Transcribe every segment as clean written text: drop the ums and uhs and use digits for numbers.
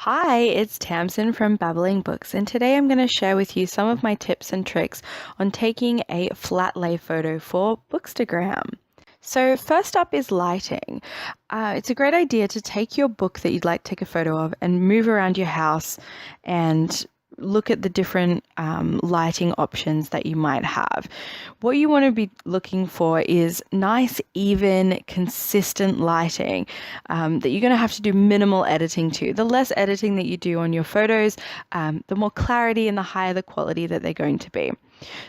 Hi, it's Tamsin from Babbling Books, and today I'm going to share with you some of my tips and tricks on taking a flat lay photo for Bookstagram. So first up is lighting. It's a great idea to take your book that you'd like to take a photo of and move around your house and look at the different lighting options that you might have. What you want to be looking for is nice, even, consistent lighting that you're going to have to do minimal editing to. The less editing that you do on your photos, the more clarity and the higher the quality that they're going to be.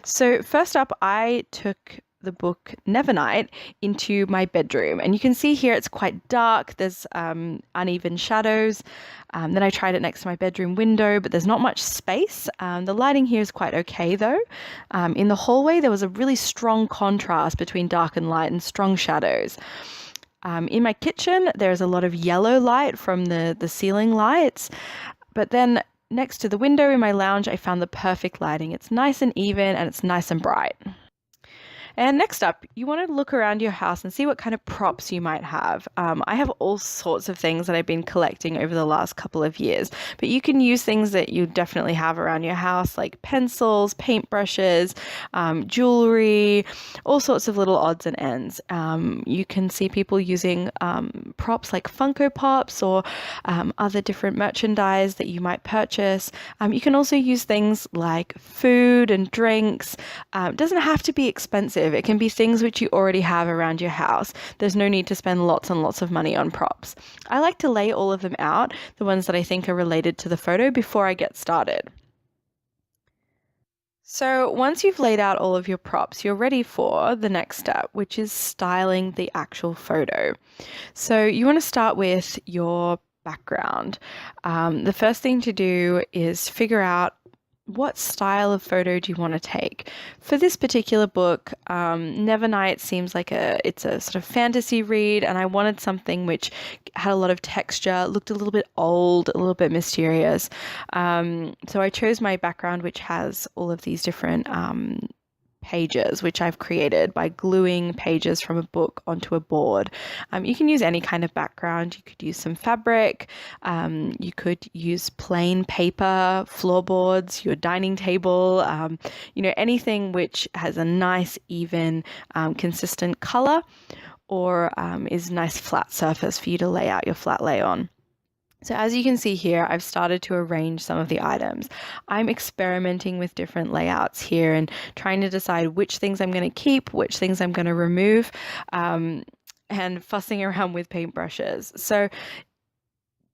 So first up, I took the book Nevernight into my bedroom, and you can see here it's quite dark. There's uneven shadows. Then I tried it next to my bedroom window, but there's not much space. The lighting here is quite okay though. In the hallway there was a really strong contrast between dark and light and strong shadows. In my kitchen there's a lot of yellow light from the ceiling lights, but then next to the window in my lounge I found the perfect lighting. It's nice and even and it's nice and bright. And next up, you want to look around your house and see what kind of props you might have. I have all sorts of things that I've been collecting over the last couple of years, but you can use things that you definitely have around your house, like pencils, paintbrushes, jewelry, all sorts of little odds and ends. You can see people using props like Funko Pops or other different merchandise that you might purchase. You can also use things like food and drinks. It doesn't have to be expensive. It can be things which you already have around your house. There's no need to spend lots and lots of money on props. I like to lay all of them out, the ones that I think are related to the photo, before I get started. So once you've laid out all of your props, you're ready for the next step, which is styling the actual photo. So you want to start with your background. The first thing to do is figure out what style of photo do you want to take. For this particular book, Nevernight seems like it's a sort of fantasy read, and I wanted something which had a lot of texture, looked a little bit old, a little bit mysterious. So I chose my background, which has all of these different pages, which I've created by gluing pages from a book onto a board. You can use any kind of background. You could use some fabric. You could use plain paper, floorboards, your dining table, anything which has a nice, even, consistent color, or is a nice flat surface for you to lay out your flat lay on. So as you can see here, I've started to arrange some of the items. I'm experimenting with different layouts here and trying to decide which things I'm going to keep, which things I'm going to remove, and fussing around with paintbrushes. So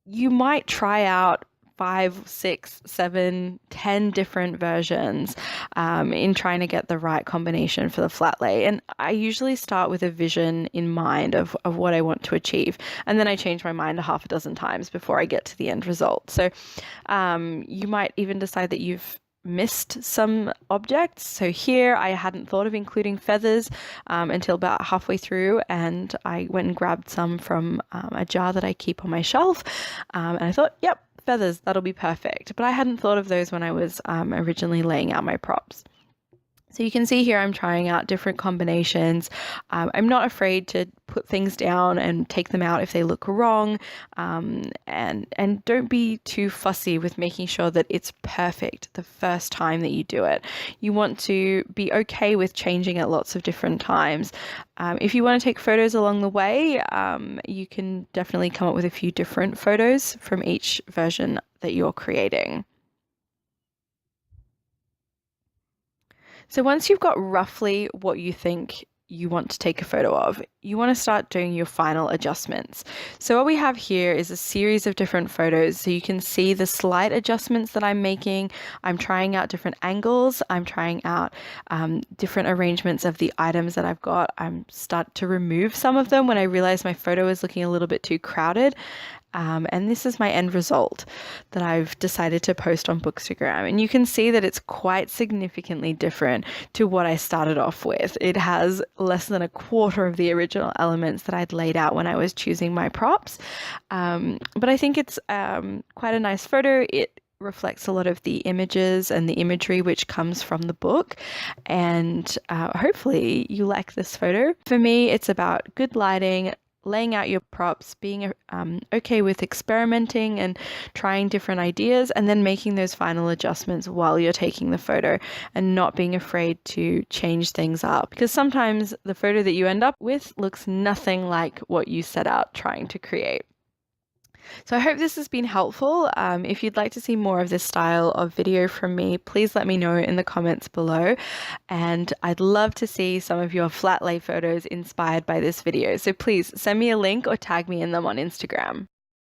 you might try out 5, 6, 7, 10 different versions in trying to get the right combination for the flat lay. And I usually start with a vision in mind of what I want to achieve. And then I change my mind a half a dozen times before I get to the end result. So you might even decide that you've missed some objects. So here I hadn't thought of including feathers until about halfway through, and I went and grabbed some from a jar that I keep on my shelf, and I thought, yep, feathers, that'll be perfect. But I hadn't thought of those when I was originally laying out my props. So you can see here I'm trying out different combinations. I'm not afraid to put things down and take them out if they look wrong, and don't be too fussy with making sure that it's perfect the first time that you do it. You want to be okay with changing at lots of different times. If you want to take photos along the way, you can definitely come up with a few different photos from each version that you're creating. So once you've got roughly what you think you want to take a photo of, you want to start doing your final adjustments. So what we have here is a series of different photos. So you can see the slight adjustments that I'm making. I'm trying out different angles. I'm trying out different arrangements of the items that I've got. I'm start to remove some of them when I realize my photo is looking a little bit too crowded. And this is my end result that I've decided to post on Bookstagram. And you can see that it's quite significantly different to what I started off with. It has less than a quarter of the original elements that I'd laid out when I was choosing my props. But I think it's quite a nice photo. It reflects a lot of the images and the imagery which comes from the book, and hopefully you like this photo. For me, it's about good lighting, laying out your props, being okay with experimenting and trying different ideas, and then making those final adjustments while you're taking the photo and not being afraid to change things up. Because sometimes the photo that you end up with looks nothing like what you set out trying to create. So I hope this has been helpful. If you'd like to see more of this style of video from me, please let me know in the comments below. And I'd love to see some of your flat lay photos inspired by this video. So please send me a link or tag me in them on Instagram.